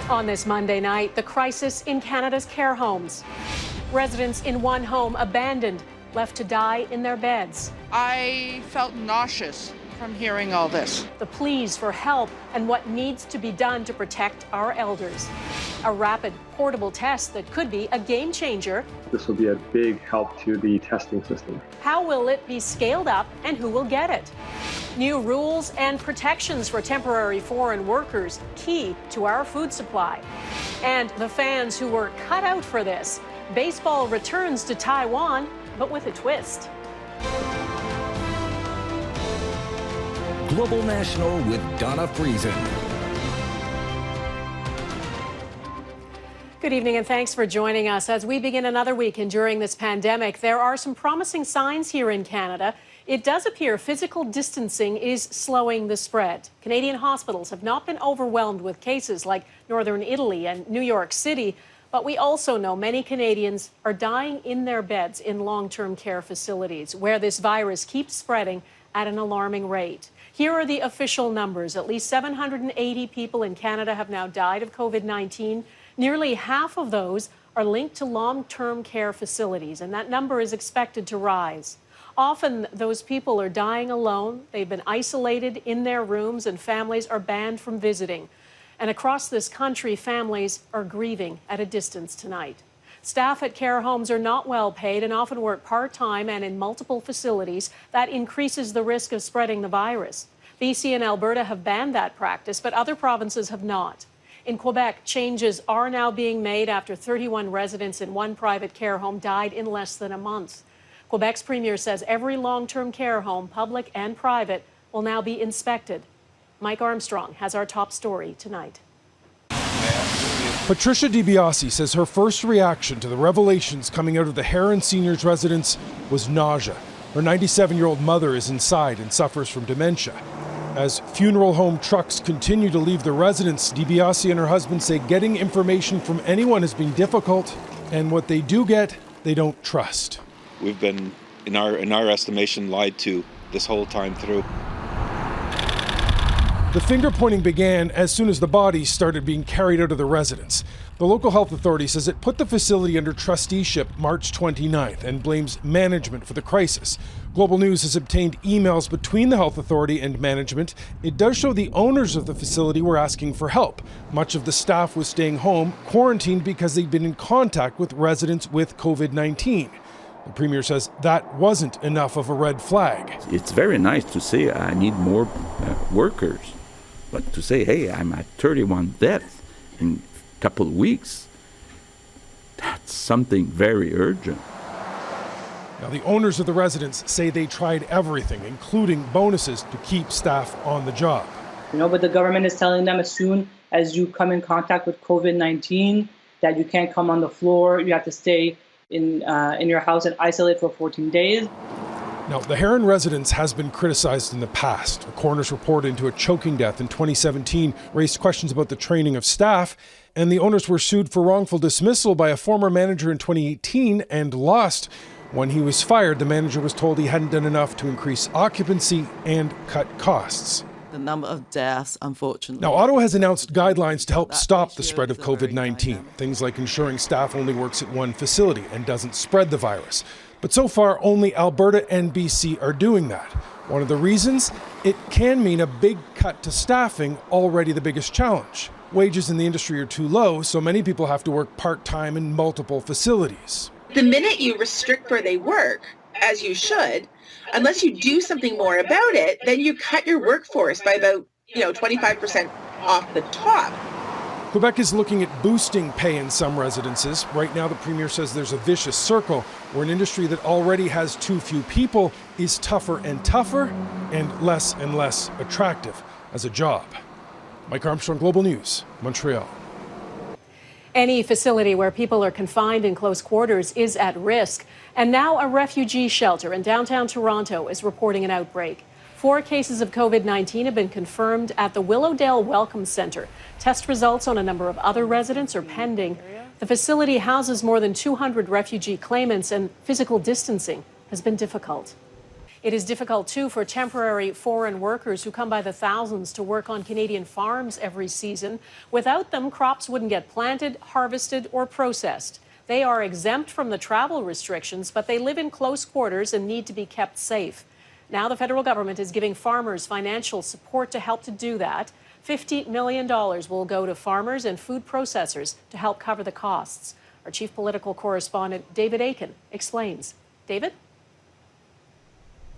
On this Monday night, the crisis in Canada's care homes. Residents in one home abandoned, left to die in their beds. I felt nauseous from hearing all this. The pleas for help and what needs to be done to protect our elders. A rapid, portable test that could be a game changer. This will be a big help to the testing system. How will it be scaled up and who will get it? New rules and protections for temporary foreign workers, key to our food supply. And the fans who were cut out for this. Baseball returns to Taiwan, but with a twist. Global National with Donna Friesen. Good evening and thanks for joining us. As we begin another week enduring this pandemic, there are some promising signs here in Canada. It does appear physical distancing is slowing the spread. Canadian hospitals have not been overwhelmed with cases like Northern Italy and New York City, but we also know many Canadians are dying in their beds in long-term care facilities where this virus keeps spreading at an alarming rate. Here are the official numbers. At least 780 people in Canada have now died of COVID-19. Nearly half of those are linked to long-term care facilities, and that number is expected to rise. Often those people are dying alone. They've been isolated in their rooms, and families are banned from visiting. And across this country, families are grieving at a distance tonight. Staff at care homes are not well paid and often work part-time and in multiple facilities. That increases the risk of spreading the virus. BC and Alberta have banned that practice, but other provinces have not. In Quebec, changes are now being made after 31 residents in one private care home died in less than a month. Quebec's premier says every long-term care home, public and private, will now be inspected. Mike Armstrong has our top story tonight. Patricia DiBiase says her first reaction to the revelations coming out of the Heron Seniors residence was nausea. Her 97-year-old mother is inside and suffers from dementia. As funeral home trucks continue to leave the residence, DiBiase and her husband say getting information from anyone has been difficult, and what they do get, they don't trust. We've been, in our estimation, lied to this whole time through. The finger-pointing began as soon as the bodies started being carried out of the residence. The local health authority says it put the facility under trusteeship March 29th and blames management for the crisis. Global News has obtained emails between the health authority and management. It does show the owners of the facility were asking for help. Much of the staff was staying home, quarantined because they'd been in contact with residents with COVID-19. The Premier says that wasn't enough of a red flag. It's very nice to say I need more workers, but to say, hey, I'm at 31 deaths in a couple of weeks, that's something very urgent. Now, the owners of the residence say they tried everything, including bonuses, to keep staff on the job. But the government is telling them as soon as you come in contact with COVID-19 that you can't come on the floor, you have to stay in your house and isolate for 14 days. Now, the Heron residence has been criticized in the past. A coroner's report into a choking death in 2017 raised questions about the training of staff, and the owners were sued for wrongful dismissal by a former manager in 2018 and lost. When he was fired, the manager was told he hadn't done enough to increase occupancy and cut costs. The number of deaths, unfortunately. Now, Ottawa has announced guidelines to help stop the spread of COVID-19. Things like ensuring staff only works at one facility and doesn't spread the virus. But so far, only Alberta and BC are doing that. One of the reasons? It can mean a big cut to staffing, already the biggest challenge. Wages in the industry are too low, so many people have to work part-time in multiple facilities. The minute you restrict where they work, as you should, unless you do something more about it, then you cut your workforce by about, 25% off the top. Quebec is looking at boosting pay in some residences. Right now, the Premier says there's a vicious circle where an industry that already has too few people is tougher and tougher and less attractive as a job. Mike Armstrong, Global News, Montreal. Any facility where people are confined in close quarters is at risk. And now a refugee shelter in downtown Toronto is reporting an outbreak. 4 cases of COVID-19 have been confirmed at the Willowdale Welcome Centre. Test results on a number of other residents are pending. The facility houses more than 200 refugee claimants, and physical distancing has been difficult. It is difficult, too, for temporary foreign workers who come by the thousands to work on Canadian farms every season. Without them, crops wouldn't get planted, harvested, or processed. They are exempt from the travel restrictions, but they live in close quarters and need to be kept safe. Now the federal government is giving farmers financial support to help to do that. $50 million will go to farmers and food processors to help cover the costs. Our chief political correspondent, David Akin, explains. David?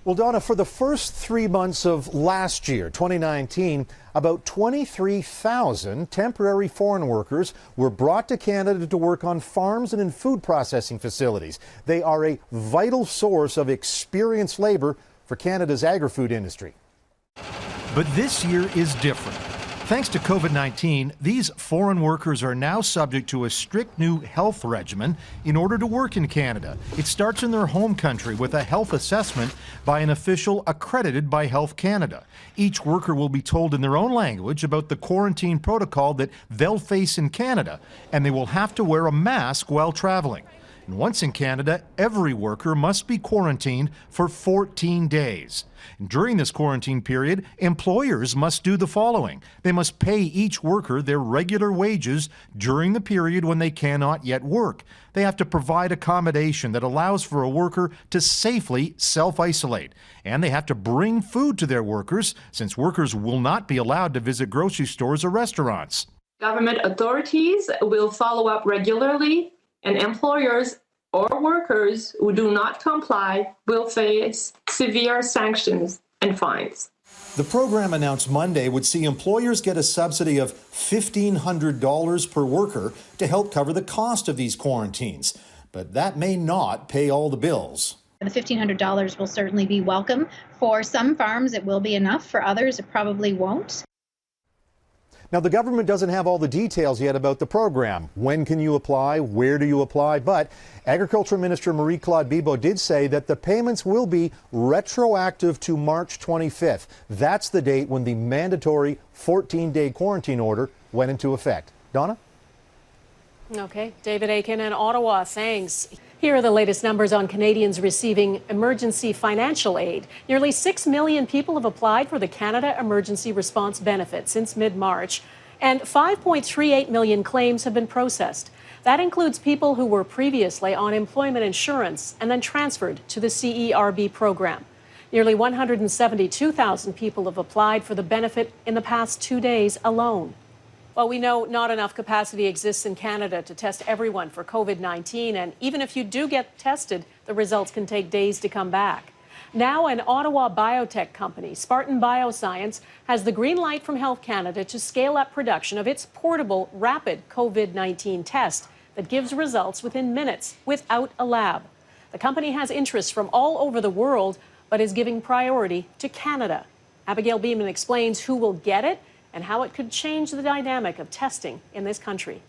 Well, Donna, for the first 3 months of last year, 2019, about 23,000 temporary foreign workers were brought to Canada to work on farms and in food processing facilities. They are a vital source of experienced labor for Canada's agri-food industry. But this year is different. Thanks to COVID-19, these foreign workers are now subject to a strict new health regimen in order to work in Canada. It starts in their home country with a health assessment by an official accredited by Health Canada. Each worker will be told in their own language about the quarantine protocol that they'll face in Canada, and they will have to wear a mask while traveling. And once in Canada, every worker must be quarantined for 14 days. And during this quarantine period, employers must do the following. They must pay each worker their regular wages during the period when they cannot yet work. They have to provide accommodation that allows for a worker to safely self-isolate. And they have to bring food to their workers, since workers will not be allowed to visit grocery stores or restaurants. Government authorities will follow up regularly, and employers or workers who do not comply will face severe sanctions and fines. The program announced Monday would see employers get a subsidy of $1,500 per worker to help cover the cost of these quarantines. But that may not pay all the bills. The $1,500 will certainly be welcome. For some farms, it will be enough. For others, it probably won't. Now, the government doesn't have all the details yet about the program. When can you apply? Where do you apply? But Agriculture Minister Marie-Claude Bibeau did say that the payments will be retroactive to March 25th. That's the date when the mandatory 14-day quarantine order went into effect. Donna? Okay, David Akin in Ottawa, thanks. Here are the latest numbers on Canadians receiving emergency financial aid. Nearly 6 million people have applied for the Canada Emergency Response Benefit since mid-March, and 5.38 million claims have been processed. That includes people who were previously on employment insurance and then transferred to the CERB program. Nearly 172,000 people have applied for the benefit in the past 2 days alone. Well, we know not enough capacity exists in Canada to test everyone for COVID-19, and even if you do get tested, the results can take days to come back. Now, an Ottawa biotech company, Spartan Bioscience, has the green light from Health Canada to scale up production of its portable rapid COVID-19 test that gives results within minutes without a lab. The company has interest from all over the world, but is giving priority to Canada. Abigail Bimman explains who will get it and how it could change the dynamic of testing in this country.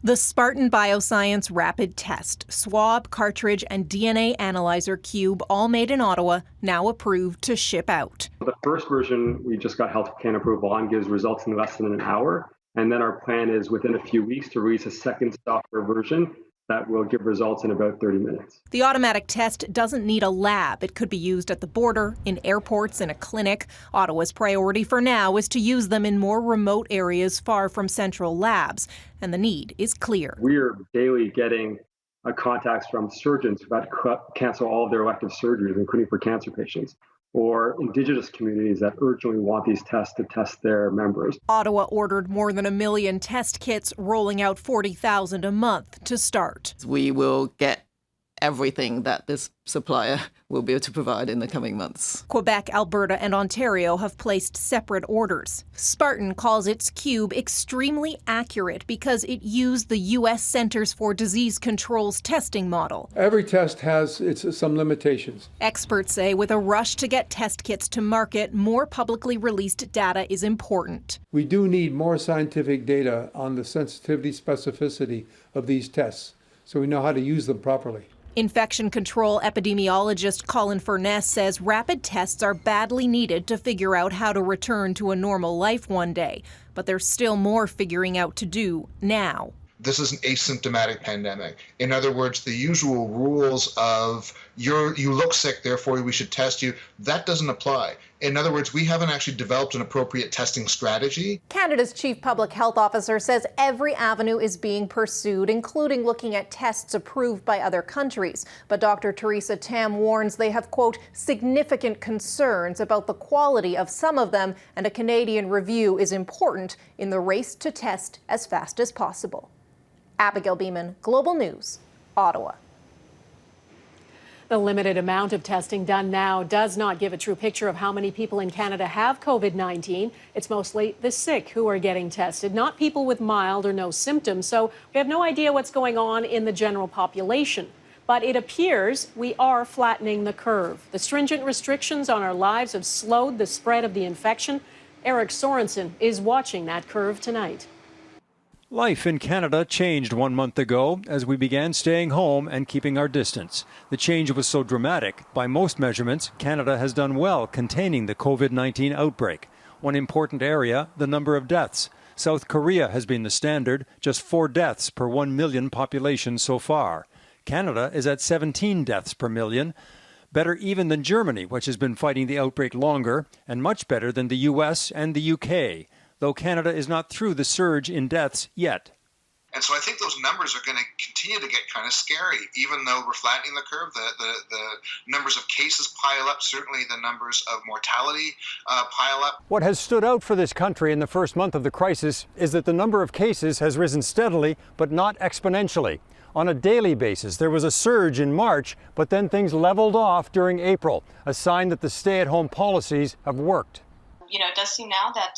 The Spartan Bioscience rapid test, swab, cartridge, and DNA analyzer cube, all made in Ottawa, now approved to ship out. The first version we just got Health Canada approval on gives results in less than an hour. And then our plan is within a few weeks to release a second software version that will give results in about 30 minutes. The automatic test doesn't need a lab. It could be used at the border, in airports, in a clinic. Ottawa's priority for now is to use them in more remote areas far from central labs, and the need is clear. We're daily getting contacts from surgeons who've had to cancel all of their elective surgeries, including for cancer patients, or Indigenous communities that urgently want these tests to test their members. Ottawa ordered more than 1 million test kits, rolling out 40,000 a month to start. We will get everything that this supplier will be able to provide in the coming months. Quebec, Alberta, and Ontario have placed separate orders. Spartan calls its cube extremely accurate because it used the U.S. Centers for Disease Control's testing model. Every test has some limitations. Experts say with a rush to get test kits to market, more publicly released data is important. We do need more scientific data on the sensitivity, specificity of these tests, so we know how to use them properly. Infection control epidemiologist Colin Furness says rapid tests are badly needed to figure out how to return to a normal life one day. But there's still more figuring out to do now. this is an asymptomatic pandemic. In other words, the usual rules of you look sick, therefore we should test you, that doesn't apply. In other words, we haven't actually developed an appropriate testing strategy. Canada's chief public health officer says every avenue is being pursued, including looking at tests approved by other countries. But Dr. Theresa Tam warns they have, quote, significant concerns about the quality of some of them, and a Canadian review is important in the race to test as fast as possible. Abigail Bimman, Global News, Ottawa. The limited amount of testing done now does not give a true picture of how many people in Canada have COVID-19. It's mostly the sick who are getting tested, not people with mild or no symptoms. So we have no idea what's going on in the general population. But it appears we are flattening the curve. The stringent restrictions on our lives have slowed the spread of the infection. Eric Sorensen is watching that curve tonight. Life in Canada changed 1 month ago as we began staying home and keeping our distance. The change was so dramatic, by most measurements, Canada has done well containing the COVID-19 outbreak. One important area, the number of deaths. South Korea has been the standard, just 4 deaths per 1 million population so far. Canada is at 17 deaths per million, better even than Germany, which has been fighting the outbreak longer, and much better than the US and the UK. Though Canada is not through the surge in deaths yet. And so I think those numbers are going to continue to get kind of scary, even though we're flattening the curve. The numbers of cases pile up, certainly the numbers of mortality pile up. What has stood out for this country in the first month of the crisis is that the number of cases has risen steadily, but not exponentially. On a daily basis, there was a surge in March, but then things leveled off during April, a sign that the stay-at-home policies have worked. It does seem now that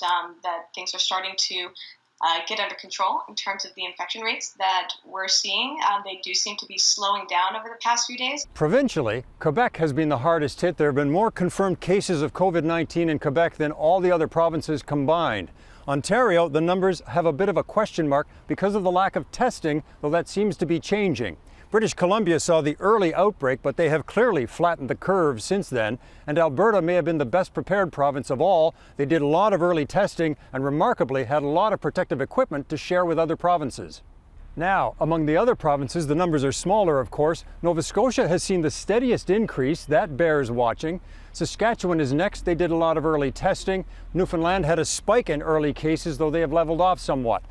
things are starting to get under control in terms of the infection rates that we're seeing. They do seem to be slowing down over the past few days. Provincially, Quebec has been the hardest hit. There have been more confirmed cases of COVID-19 in Quebec than all the other provinces combined. Ontario, the numbers have a bit of a question mark because of the lack of testing, though that seems to be changing. British Columbia saw the early outbreak, but they have clearly flattened the curve since then. And Alberta may have been the best prepared province of all. They did a lot of early testing and remarkably had a lot of protective equipment to share with other provinces. Now, among the other provinces, the numbers are smaller, of course. Nova Scotia has seen the steadiest increase. That bears watching. Saskatchewan is next. They did a lot of early testing. Newfoundland had a spike in early cases, though they have leveled off somewhat.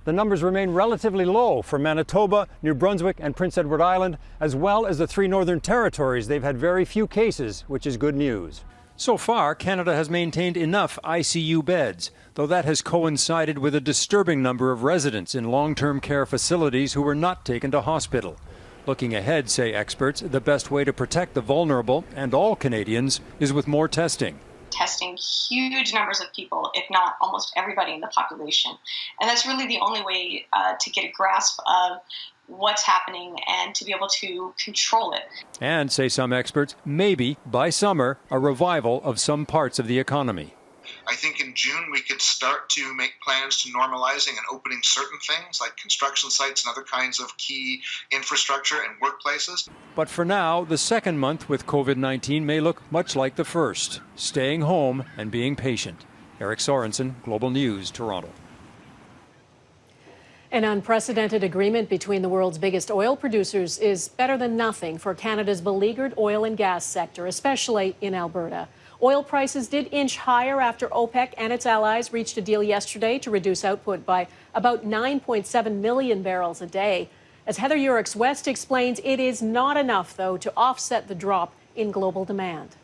The numbers remain relatively low for Manitoba, New Brunswick, and Prince Edward Island, as well as the 3 Northern Territories. They've had very few cases, which is good news. So far, Canada has maintained enough ICU beds, though that has coincided with a disturbing number of residents in long-term care facilities who were not taken to hospital. Looking ahead, say experts, the best way to protect the vulnerable, and all Canadians, is with more testing. Testing huge numbers of people, if not almost everybody in the population. And that's really the only way to get a grasp of what's happening and to be able to control it. And, say some experts, maybe, by summer, a revival of some parts of the economy. I think in June we could start to make plans to normalizing and opening certain things like construction sites and other kinds of key infrastructure and workplaces. But for now, the second month with COVID-19 may look much like the first, staying home and being patient. Eric Sorensen, Global News, Toronto. An unprecedented agreement between the world's biggest oil producers is better than nothing for Canada's beleaguered oil and gas sector, especially in Alberta. Oil prices did inch higher after OPEC and its allies reached a deal yesterday to reduce output by about 9.7 million barrels a day. As Heather Yourex-West explains, it is not enough, though, to offset the drop in global demand.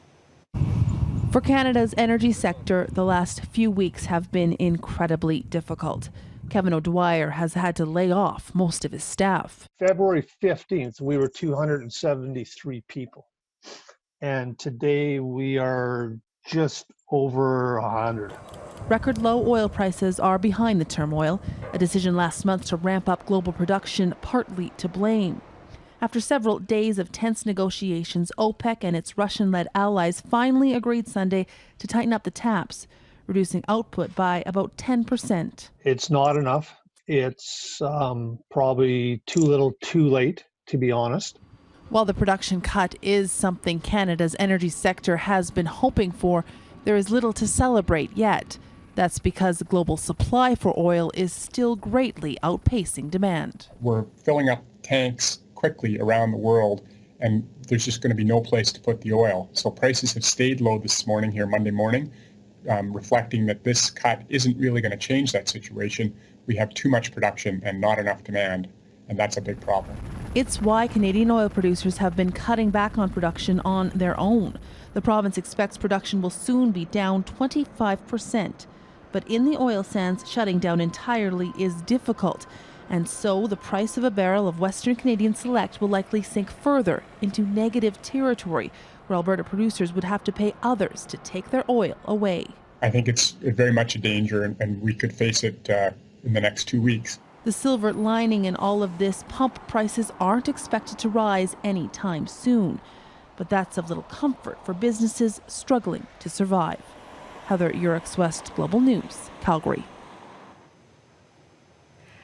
For Canada's energy sector, the last few weeks have been incredibly difficult. Kevin O'Dwyer has had to lay off most of his staff. February 15th, we were 273 people. And today we are just over 100. Record low oil prices are behind the turmoil, a decision last month to ramp up global production partly to blame. After several days of tense negotiations, OPEC and its Russian-led allies finally agreed Sunday to tighten up the taps, reducing output by about 10%. It's not enough. It's probably too little too late, to be honest. While the production cut is something Canada's energy sector has been hoping for, there is little to celebrate yet. That's because the global supply for oil is still greatly outpacing demand. We're filling up tanks quickly around the world, and there's just going to be no place to put the oil. So prices have stayed low this morning here, Monday morning, reflecting that this cut isn't really going to change that situation. We have too much production and not enough demand, and that's a big problem. It's why Canadian oil producers have been cutting back on production on their own. The province expects production will soon be down 25%. But in the oil sands, shutting down entirely is difficult. And so the price of a barrel of Western Canadian Select will likely sink further into negative territory, where Alberta producers would have to pay others to take their oil away. I think it's very much a danger, and we could face it in the next 2 weeks. The silver lining in all of this, pump prices aren't expected to rise anytime soon. But that's of little comfort for businesses struggling to survive. Heather, Yourex-West, Global News, Calgary.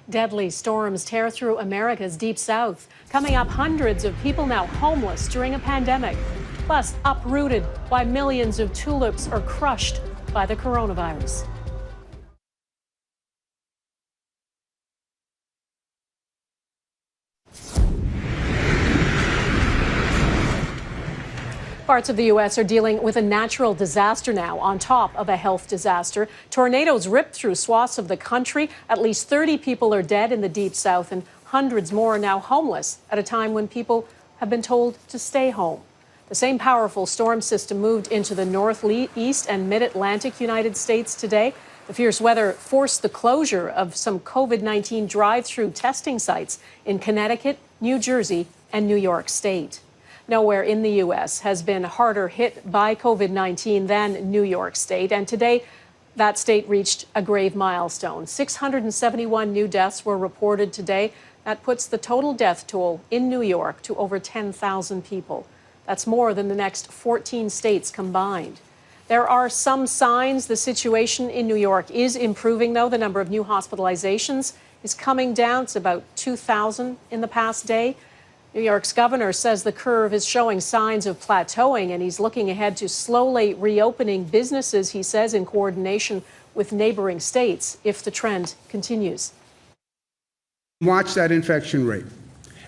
Deadly storms tear through America's deep south. Coming up, hundreds of people now homeless during a pandemic. Plus, uprooted why millions of tulips are crushed by the coronavirus. Parts of the U.S. are dealing with a natural disaster now on top of a health disaster. Tornadoes ripped through swaths of the country. At least 30 people are dead in the Deep South, and hundreds more are now homeless at a time when people have been told to stay home. The same powerful storm system moved into the northeast and mid-Atlantic United States today. The fierce weather forced the closure of some COVID-19 drive-through testing sites in Connecticut, New Jersey, and New York State. Nowhere in the U.S. has been harder hit by COVID-19 than New York State. And today, that state reached a grave milestone. 671 new deaths were reported today. That puts the total death toll in New York to over 10,000 people. That's more than the next 14 states combined. There are some signs the situation in New York is improving, though. The number of new hospitalizations is coming down. It's about 2,000 in the past day. New York's governor says the curve is showing signs of plateauing, and he's looking ahead to slowly reopening businesses, he says, in coordination with neighboring states if the trend continues. Watch that infection rate.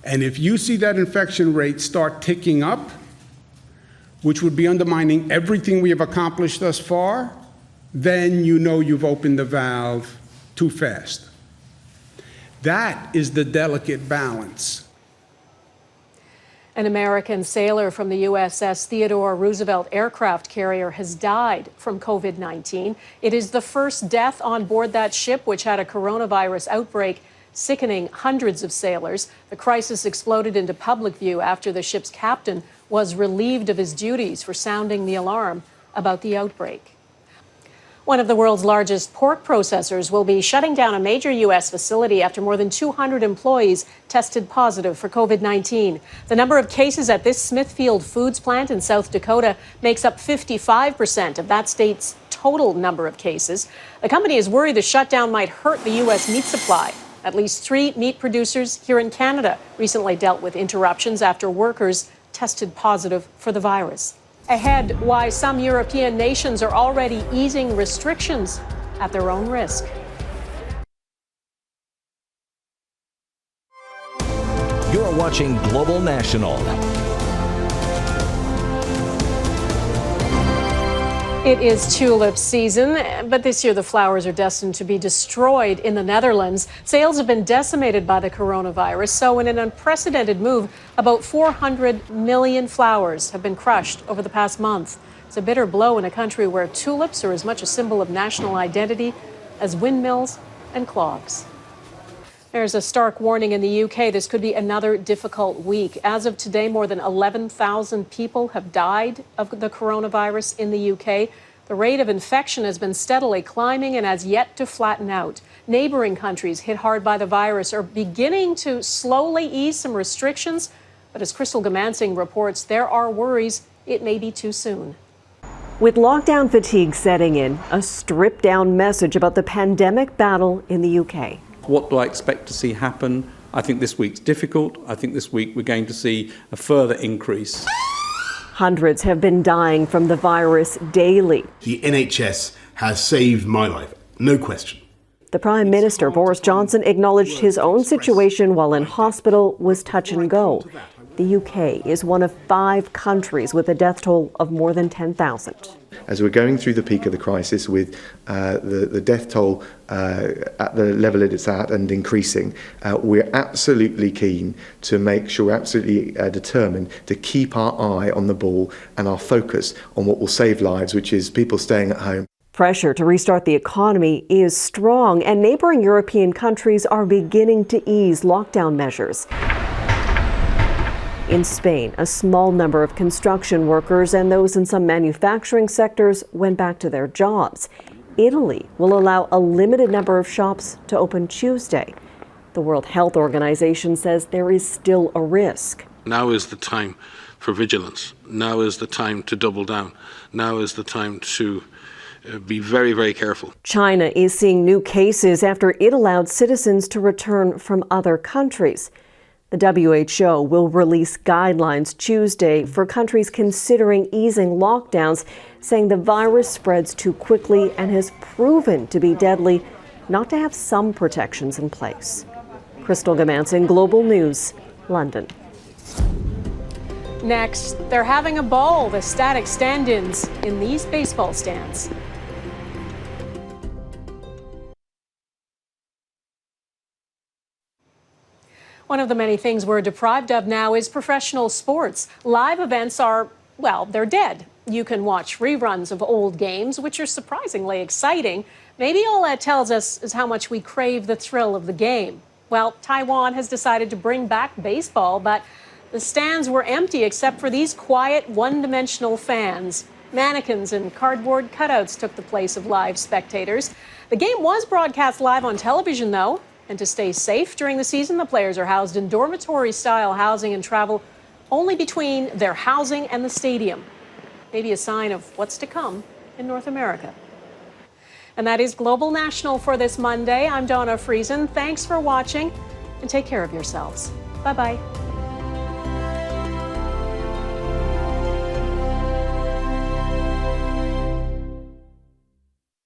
And if you see that infection rate start ticking up, which would be undermining everything we have accomplished thus far, then you know you've opened the valve too fast. That is the delicate balance. An American sailor from the USS Theodore Roosevelt aircraft carrier has died from COVID-19. It is the first death on board that ship, which had a coronavirus outbreak, sickening hundreds of sailors. The crisis exploded into public view after the ship's captain was relieved of his duties for sounding the alarm about the outbreak. One of the world's largest pork processors will be shutting down a major U.S. facility after more than 200 employees tested positive for COVID-19. The number of cases at this Smithfield Foods plant in South Dakota makes up 55% of that state's total number of cases. The company is worried the shutdown might hurt the U.S. meat supply. At least 3 meat producers here in Canada recently dealt with interruptions after workers tested positive for the virus. Ahead, why some European nations are already easing restrictions at their own risk. You're watching Global National. It is tulip season, but this year the flowers are destined to be destroyed in the Netherlands. Sales have been decimated by the coronavirus, so in an unprecedented move, about 400 million flowers have been crushed over the past month. It's a bitter blow in a country where tulips are as much a symbol of national identity as windmills and clogs. There's a stark warning in the UK. This could be another difficult week. As of today, more than 11,000 people have died of the coronavirus in the UK. The rate of infection has been steadily climbing and has yet to flatten out. Neighboring countries hit hard by the virus are beginning to slowly ease some restrictions. But as Crystal Goomansingh reports, there are worries it may be too soon. With lockdown fatigue setting in, a stripped-down message about the pandemic battle in the UK. What do I expect to see happen? I think this week's difficult. I think this week we're going to see a further increase. Hundreds have been dying from the virus daily. The NHS has saved my life no question. The Prime Minister, Boris Johnson, acknowledged his own situation while in hospital was touch and go. The UK is one of 5 countries with a death toll of more than 10,000. As we're going through the peak of the crisis with the death toll at the level that it's at and increasing, we're absolutely keen to make sure, absolutely determined to keep our eye on the ball and our focus on what will save lives, which is people staying at home. Pressure to restart the economy is strong, and neighboring European countries are beginning to ease lockdown measures. In Spain, a small number of construction workers and those in some manufacturing sectors went back to their jobs. Italy will allow a limited number of shops to open Tuesday. The World Health Organization says there is still a risk. Now is the time for vigilance. Now is the time to double down. Now is the time to be very, very careful. China is seeing new cases after it allowed citizens to return from other countries. The WHO will release guidelines Tuesday for countries considering easing lockdowns, saying the virus spreads too quickly and has proven to be deadly not to have some protections in place. Crystal Goomansingh, Global News, London. Next, they're having a ball, the static stand-ins in these baseball stands. One of the many things we're deprived of now is professional sports. Live events are, well, they're dead. You can watch reruns of old games, which are surprisingly exciting. Maybe all that tells us is how much we crave the thrill of the game. Well, Taiwan has decided to bring back baseball, but the stands were empty except for these quiet, one-dimensional fans. Mannequins and cardboard cutouts took the place of live spectators. The game was broadcast live on television, though. And to stay safe during the season, the players are housed in dormitory-style housing and travel only between their housing and the stadium. Maybe a sign of what's to come in North America. And that is Global National for this Monday. I'm Donna Friesen. Thanks for watching, and take care of yourselves. Bye-bye.